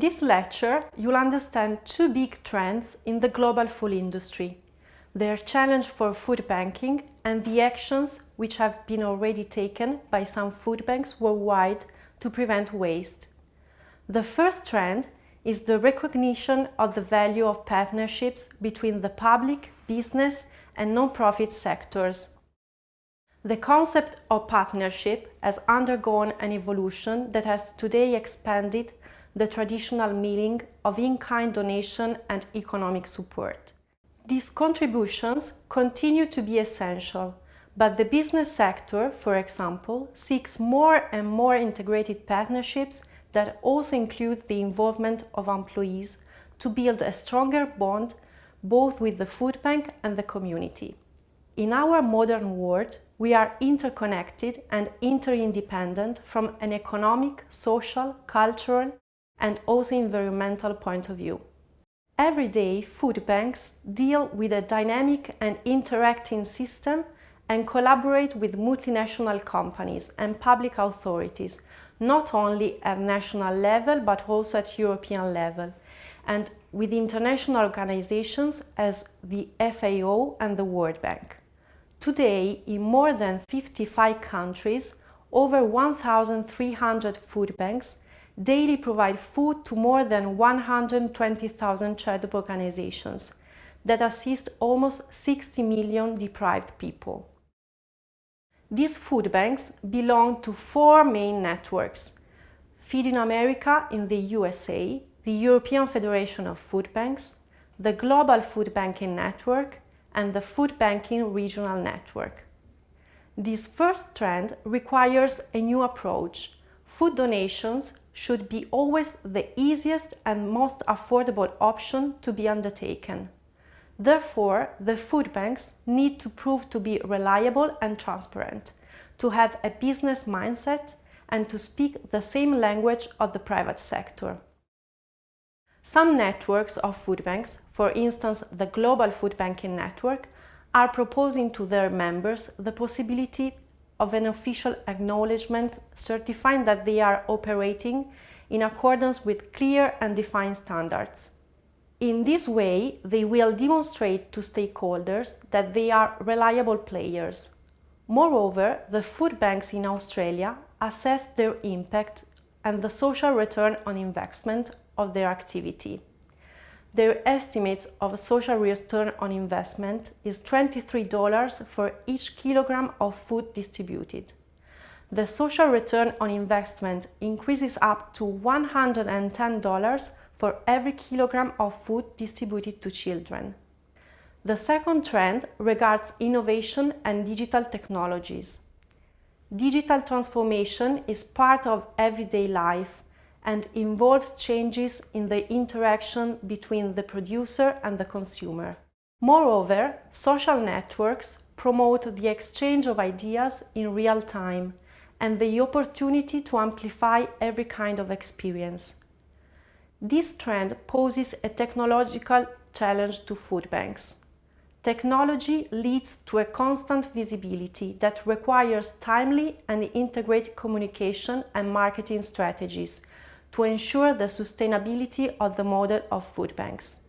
In this lecture, you'll understand two big trends in the global food industry, their challenge for food banking and the actions which have been already taken by some food banks worldwide to prevent waste. The first trend is the recognition of the value of partnerships between the public, business, and non-profit sectors. The concept of partnership has undergone an evolution that has today expanded the traditional meaning of in-kind donation and economic support. These contributions continue to be essential, but the business sector, for example, seeks more and more integrated partnerships that also include the involvement of employees to build a stronger bond both with the food bank and the community. In our modern world, we are interconnected and interdependent from an economic, social, cultural, and also environmental point of view. Every day, food banks deal with a dynamic and interacting system and collaborate with multinational companies and public authorities, not only at national level but also at European level, and with international organizations as the FAO and the World Bank. Today, in more than 55 countries, over 1,300 food banks daily provide food to more than 120,000 charitable organizations that assist almost 60 million deprived people. These food banks belong to four main networks: Feeding America in the USA, the European Federation of Food Banks, the Global Food Banking Network, and the Food Banking Regional Network. This first trend requires a new approach. Food donations should be always the easiest and most affordable option to be undertaken. Therefore, the food banks need to prove to be reliable and transparent, to have a business mindset, and to speak the same language of the private sector. Some networks of food banks, for instance the Global Food Banking Network, are proposing to their members the possibility of an official acknowledgement certifying that they are operating in accordance with clear and defined standards. In this way, they will demonstrate to stakeholders that they are reliable players. Moreover, the food banks in Australia assess their impact and the social return on investment of their activity. Their estimates of social return on investment is $23 for each kilogram of food distributed. The social return on investment increases up to $110 for every kilogram of food distributed to children. The second trend regards innovation and digital technologies. Digital transformation is part of everyday life and involves changes in the interaction between the producer and the consumer. Moreover, social networks promote the exchange of ideas in real time and the opportunity to amplify every kind of experience. This trend poses a technological challenge to food banks. Technology leads to a constant visibility that requires timely and integrated communication and marketing strategies to ensure the sustainability of the model of food banks.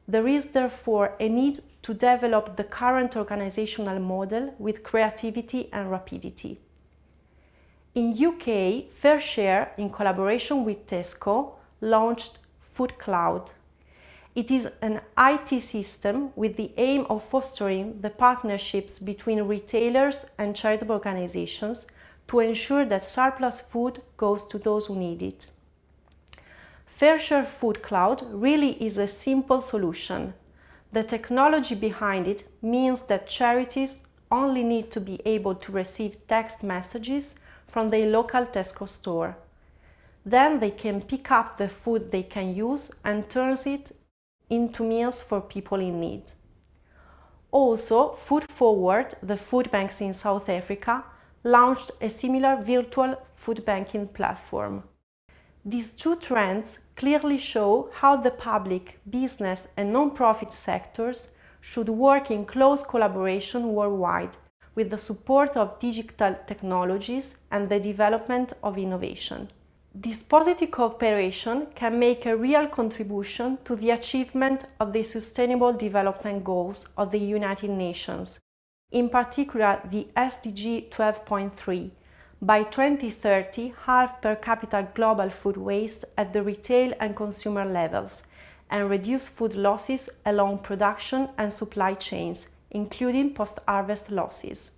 There is therefore a need to develop the current organizational model with creativity and rapidity. In UK, FareShare, in collaboration with Tesco, launched Food Cloud. It is an IT system with the aim of fostering the partnerships between retailers and charitable organizations to ensure that surplus food goes to those who need it. FareShare Food Cloud really is a simple solution. The technology behind it means that charities only need to be able to receive text messages from their local Tesco store. Then they can pick up the food they can use and turns it into meals for people in need. Also, Food Forward, the food banks in South Africa, launched a similar virtual food banking platform. These two trends clearly show how the public, business and non-profit sectors should work in close collaboration worldwide with the support of digital technologies and the development of innovation. This positive cooperation can make a real contribution to the achievement of the Sustainable Development Goals of the United Nations, in particular the SDG 12.3, by 2030 halve per capita global food waste at the retail and consumer levels, and reduce food losses along production and supply chains, including post-harvest losses.